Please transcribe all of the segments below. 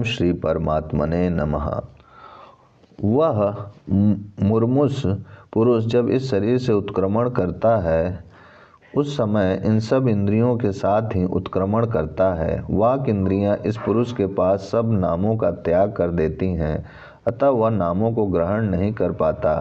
श्री परमात्मने नमः। वह मुर्मुष पुरुष जब इस शरीर से उत्क्रमण करता है उस समय इन सब इंद्रियों के साथ ही उत्क्रमण करता है। वाक इंद्रियां इस पुरुष के पास सब नामों का त्याग कर देती हैं, अतः वह नामों को ग्रहण नहीं कर पाता,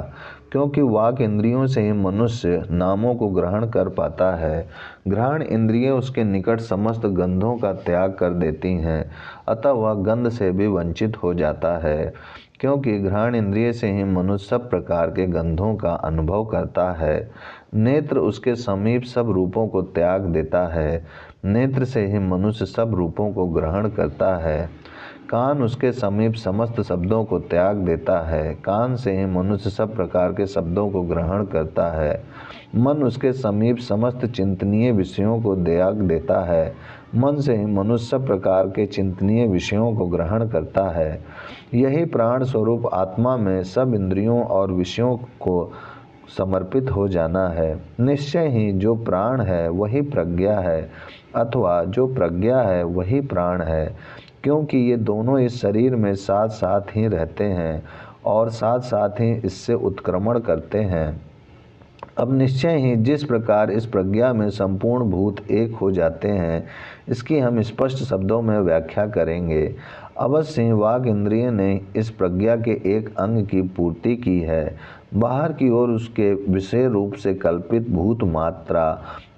क्योंकि वाक इंद्रियों से ही मनुष्य नामों को ग्रहण कर पाता है। घ्राण इंद्रिय उसके निकट समस्त गंधों का त्याग कर देती हैं, अतः वह गंध से भी वंचित हो जाता है, क्योंकि घ्राण इंद्रिय से ही मनुष्य सब प्रकार के गंधों का अनुभव करता है। नेत्र उसके समीप सब रूपों को त्याग देता है, नेत्र से ही मनुष्य सब रूपों को ग्रहण करता है। कान उसके समीप समस्त शब्दों को त्याग देता है, कान से ही मनुष्य सब प्रकार के शब्दों को ग्रहण करता है। मन उसके समीप समस्त चिंतनीय विषयों को त्याग देता है, मन से ही मनुष्य सब प्रकार के चिंतनीय विषयों को ग्रहण करता है। यही प्राण स्वरूप आत्मा में सब इंद्रियों और विषयों को समर्पित हो जाना है। निश्चय ही जो प्राण है वही प्रज्ञा है, अथवा जो प्रज्ञा है वही प्राण है, क्योंकि ये दोनों इस शरीर में साथ साथ ही रहते हैं और साथ साथ ही इससे उत्क्रमण करते हैं। अब निश्चय ही जिस प्रकार इस प्रज्ञा में संपूर्ण भूत एक हो जाते हैं, इसकी हम स्पष्ट शब्दों में व्याख्या करेंगे। अवश्य ही वाग इंद्रिय ने इस प्रज्ञा के एक अंग की पूर्ति की है। बाहर की ओर उसके विषय रूप से कल्पित भूत मात्रा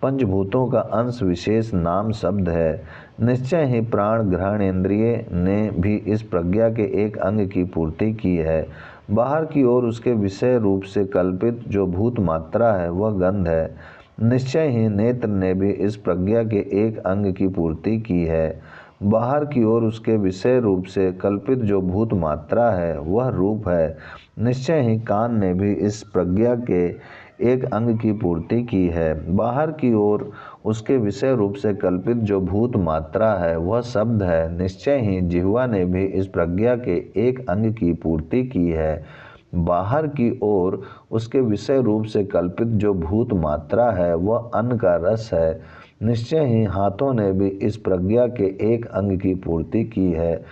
पंचभूतों का अंश विशेष नाम शब्द है। निश्चय ही प्राण घ्राण इंद्रिय ने भी इस प्रज्ञा के एक अंग की पूर्ति की है। बाहर की ओर उसके विषय रूप से कल्पित जो भूत मात्रा है वह गंध है। निश्चय ही नेत्र ने भी इस प्रज्ञा के एक अंग की पूर्ति की है। बाहर की ओर उसके विषय रूप से कल्पित जो भूत मात्रा है वह रूप है। निश्चय ही कान ने भी इस प्रज्ञा के एक अंग की पूर्ति की है। बाहर की ओर उसके विषय रूप से कल्पित जो भूत मात्रा है वह शब्द है। निश्चय ही जिह्वा ने भी इस प्रज्ञा के एक अंग की पूर्ति की है। बाहर की ओर उसके विषय रूप से कल्पित जो भूत मात्रा है वह अन्न का रस है। निश्चय ही हाथों ने भी इस प्रज्ञा के एक अंग की पूर्ति की है।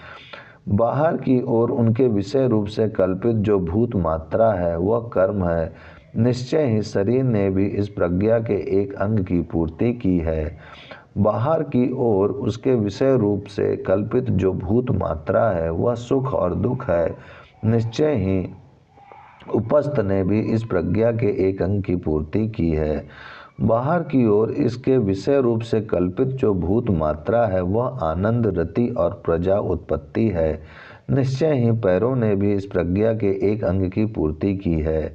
बाहर की ओर उनके विषय रूप से कल्पित जो भूत मात्रा है वह कर्म है। निश्चय ही शरीर ने भी इस प्रज्ञा के एक अंग की पूर्ति की है। बाहर की ओर उसके विषय रूप से कल्पित जो भूत मात्रा है वह सुख और दुख है। निश्चय ही उपस्थ ने भी इस प्रज्ञा के एक अंग की पूर्ति की है। बाहर की ओर इसके विषय रूप से कल्पित जो भूत मात्रा है वह आनंद रति और प्रजा उत्पत्ति है। निश्चय ही पैरों ने भी इस प्रज्ञा के एक अंग की पूर्ति की है।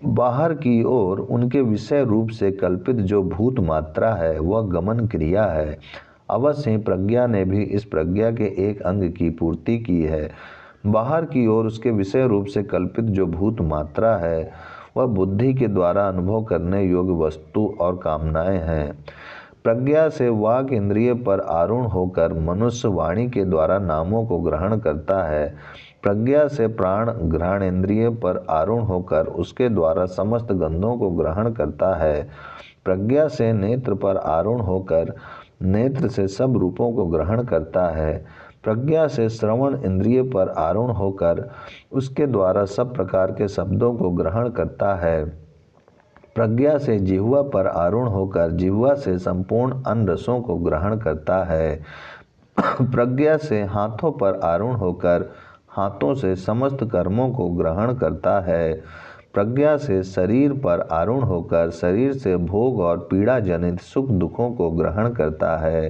बाहर की ओर उनके विषय रूप से कल्पित जो भूत मात्रा है वह गमन क्रिया है। अवश्य ही प्रज्ञा ने भी इस प्रज्ञा के एक अंग की पूर्ति की है। बाहर की ओर उसके विषय रूप से कल्पित जो भूत मात्रा है वह बुद्धि के द्वारा अनुभव करने योग्य वस्तु और कामनाएं हैं। प्रज्ञा से वाक इंद्रिय पर आरूढ़ होकर मनुष्य वाणी के द्वारा नामों को ग्रहण करता है। प्रज्ञा से प्राण घ्राण इंद्रिय पर आरूढ़ होकर उसके द्वारा समस्त गंधों को ग्रहण करता है। प्रज्ञा से नेत्र पर आरूढ़ होकर नेत्र से सब रूपों को ग्रहण करता है। प्रज्ञा से श्रवण इंद्रिय पर आरूढ़ होकर उसके द्वारा सब प्रकार के शब्दों को ग्रहण करता है। प्रज्ञा से जिह्वा पर आरूढ़ होकर जिह्वा से संपूर्ण अन्न रसों को ग्रहण करता है। प्रज्ञा से हाथों पर आरूढ़ होकर हाथों से समस्त कर्मों को ग्रहण करता है। प्रज्ञा से शरीर पर आरूढ़ होकर शरीर से भोग और पीड़ा जनित सुख दुखों को ग्रहण करता है।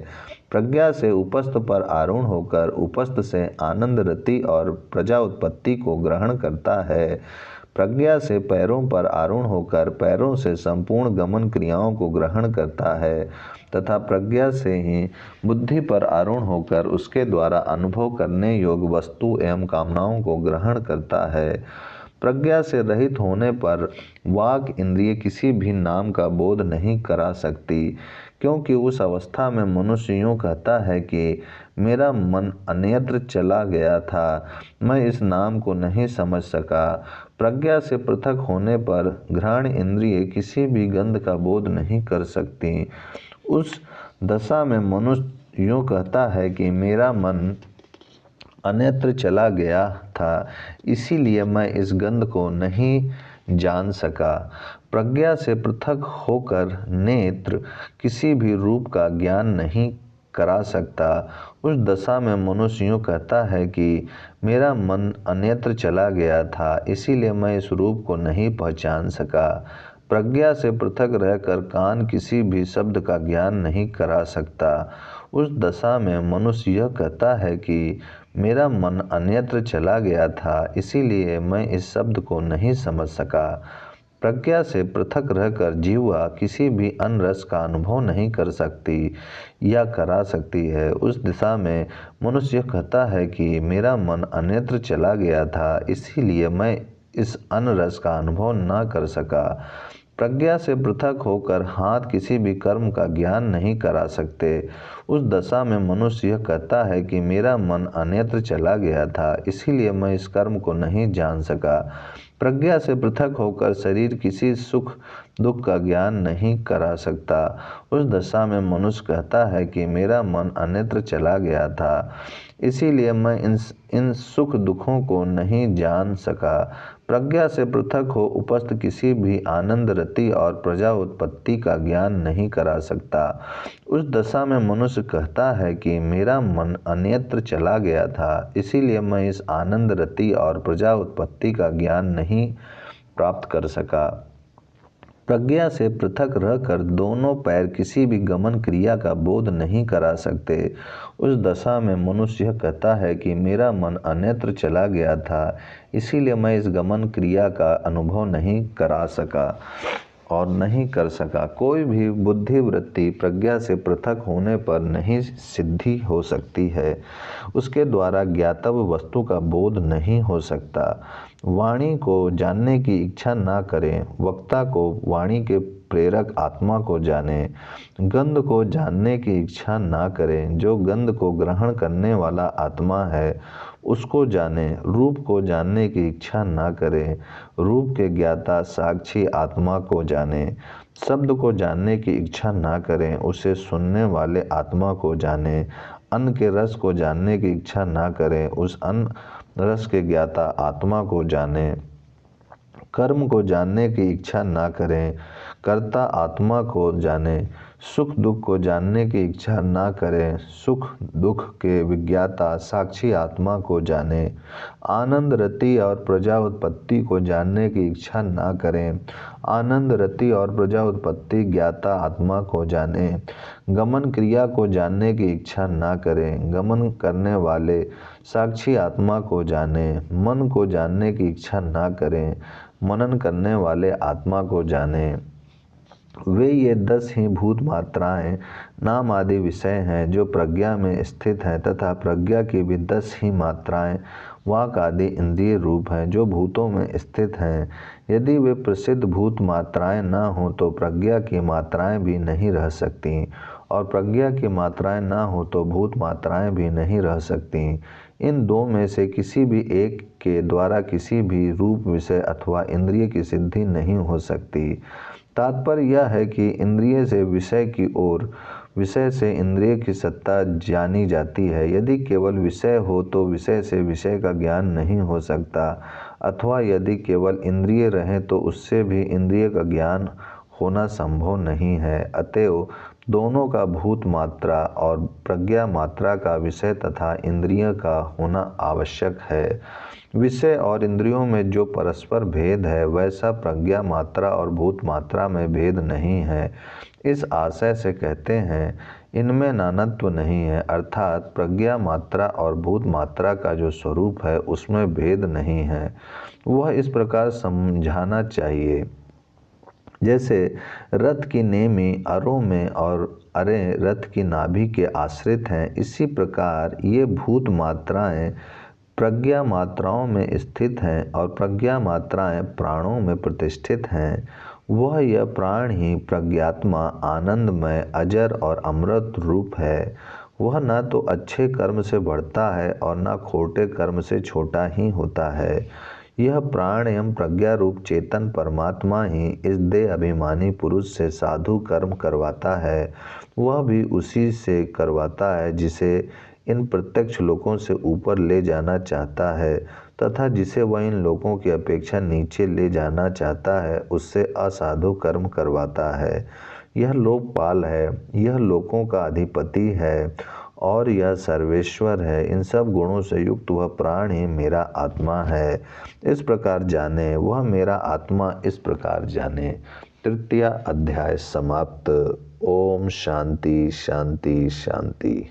प्रज्ञा से उपस्थ पर आरूढ़ होकर उपस्थ से आनंद रति और प्रजा उत्पत्ति को ग्रहण करता है। प्रज्ञा से पैरों पर आरूढ़ होकर पैरों से संपूर्ण गमन क्रियाओं को ग्रहण करता है तथा प्रज्ञा से ही बुद्धि पर आरूढ़ होकर उसके द्वारा अनुभव करने योग्य वस्तु एवं कामनाओं को ग्रहण करता है। प्रज्ञा से रहित होने पर वाक इंद्रिय किसी भी नाम का बोध नहीं करा सकती, क्योंकि उस अवस्था में मनुष्य यूँ कहता है कि मेरा मन अन्यत्र चला गया था, मैं इस नाम को नहीं समझ सका। प्रज्ञा से पृथक होने पर घ्राण इंद्रिय किसी भी गंध का बोध नहीं कर सकती। उस दशा में मनुष्य यूँ कहता है कि मेरा मन अन्यत्र चला गया था, इसीलिए मैं इस गंध को नहीं जान सका। प्रज्ञा से पृथक होकर नेत्र किसी भी रूप का ज्ञान नहीं करा सकता। उस दशा में मनुष्य यूँ कहता है कि मेरा मन अन्यत्र चला गया था, इसीलिए मैं इस रूप को नहीं पहचान सका। प्रज्ञा से पृथक रहकर कान किसी भी शब्द का ज्ञान नहीं करा सकता। उस दशा में मनुष्य यह कहता है कि मेरा मन अन्यत्र चला गया था, इसीलिए मैं इस शब्द को नहीं समझ सका। प्रज्ञा से पृथक रहकर जीवा किसी भी अन्य रस का अनुभव नहीं कर सकती या करा सकती है। उस दिशा में मनुष्य कहता है कि मेरा मन अन्यत्र चला गया था, इसीलिए मैं इस अन्य रस का अनुभव न कर सका। प्रज्ञा से पृथक होकर हाथ किसी भी कर्म का ज्ञान नहीं करा सकते। उस दशा में मनुष्य यह कहता है कि मेरा मन अन्यत्र चला गया था, इसीलिए मैं इस कर्म को नहीं जान सका। प्रज्ञा से पृथक होकर शरीर किसी सुख दुख का ज्ञान नहीं करा सकता। उस दशा में मनुष्य कहता है कि मेरा मन अन्यत्र चला गया था, इसीलिए मैं इन सुख दुखों को नहीं जान सका। प्रज्ञा से पृथक हो उपस्थित किसी भी आनंद रति और प्रजा उत्पत्ति का ज्ञान नहीं करा सकता। उस दशा में मनुष्य कहता है कि मेरा मन अन्यत्र चला गया था, इसीलिए मैं इस आनंद रति और प्रजा उत्पत्ति का ज्ञान नहीं प्राप्त कर सका। प्रज्ञा से पृथक रहकर दोनों पैर किसी भी गमन क्रिया का बोध नहीं करा सकते। उस दशा में मनुष्य कहता है कि मेरा मन अन्यत्र चला गया था, इसीलिए मैं इस गमन क्रिया का अनुभव नहीं करा सका और नहीं कर सका। कोई भी बुद्धि वृत्ति प्रज्ञा से पृथक होने पर नहीं सिद्धि हो सकती है। उसके द्वारा ज्ञातव्य वस्तु का बोध नहीं हो सकता। वाणी को जानने की इच्छा ना करें, वक्ता को वाणी के प्रेरक आत्मा को जाने। गंध को जानने की इच्छा ना करें, जो गंध को ग्रहण करने वाला आत्मा है उसको जाने। रूप को जानने की इच्छा ना करें, रूप के ज्ञाता साक्षी आत्मा को जाने। शब्द को जानने की इच्छा ना करें, उसे सुनने वाले आत्मा को जाने। अन्न के रस को जानने की इच्छा ना करें, उस अन्न रस के ज्ञाता आत्मा को जाने। कर्म को जानने की इच्छा ना करें, कर्ता आत्मा को जाने। सुख दुख को जानने की इच्छा ना करें, सुख दुख के विज्ञाता साक्षी आत्मा को जाने। आनंद रति और प्रजा उत्पत्ति को जानने की इच्छा ना करें, आनंद रति और प्रजा उत्पत्ति ज्ञाता आत्मा को जाने। गमन क्रिया को जानने की इच्छा ना करें, गमन करने वाले साक्षी आत्मा को जाने। मन को जानने की इच्छा ना करें, मनन करने वाले आत्मा को जाने। वे ये 10 ही भूत मात्राएं नाम आदि विषय हैं जो प्रज्ञा में स्थित हैं, तथा प्रज्ञा की भी 10 ही मात्राएं वाक आदि इंद्रिय रूप हैं जो भूतों में स्थित हैं। यदि वे प्रसिद्ध भूत मात्राएं न हों तो प्रज्ञा की मात्राएं भी नहीं रह सकती, और प्रज्ञा की मात्राएं न हो तो भूत मात्राएं भी नहीं रह सकती। इन दो में से किसी भी एक के द्वारा किसी भी रूप विषय अथवा इंद्रिय की सिद्धि नहीं हो सकती। तात्पर्य यह है कि इंद्रिय से विषय की ओर, विषय से इंद्रिय की सत्ता जानी जाती है। यदि केवल विषय हो तो विषय से विषय का ज्ञान नहीं हो सकता, अथवा यदि केवल इंद्रिय रहे तो उससे भी इंद्रिय का ज्ञान होना संभव नहीं है। अतएव दोनों का भूत मात्रा और प्रज्ञा मात्रा का विषय तथा इंद्रिय का होना आवश्यक है। विषय और इंद्रियों में जो परस्पर भेद है वैसा प्रज्ञा मात्रा और भूत मात्रा में भेद नहीं है। इस आशय से कहते हैं इनमें नानत्व नहीं है, अर्थात प्रज्ञा मात्रा और भूत मात्रा का जो स्वरूप है उसमें भेद नहीं है। वह इस प्रकार समझाना चाहिए जैसे रथ की नेमी अरों में और अरे रथ की नाभि के आश्रित हैं, इसी प्रकार ये भूत मात्राएं प्रज्ञा मात्राओं में स्थित हैं और प्रज्ञा मात्राएं प्राणों में प्रतिष्ठित हैं। वह यह प्राण ही प्रज्ञात्मा आनंदमय अजर और अमृत रूप है। वह न तो अच्छे कर्म से बढ़ता है और न खोटे कर्म से छोटा ही होता है। यह प्राण एवं प्रज्ञा रूप चेतन परमात्मा ही इस देह अभिमानी पुरुष से साधु कर्म करवाता है। वह भी उसी से करवाता है जिसे इन प्रत्यक्ष लोकों से ऊपर ले जाना चाहता है तथा जिसे वह इन लोकों की अपेक्षा नीचे ले जाना चाहता है उससे असाधु कर्म करवाता है। यह लोकपाल है, यह लोकों का अधिपति है और यह सर्वेश्वर है। इन सब गुणों से युक्त वह प्राण ही मेरा आत्मा है। इस प्रकार जाने, वह मेरा आत्मा इस प्रकार जाने। तृतीय अध्याय समाप्त। ओम शांति शांति शांति।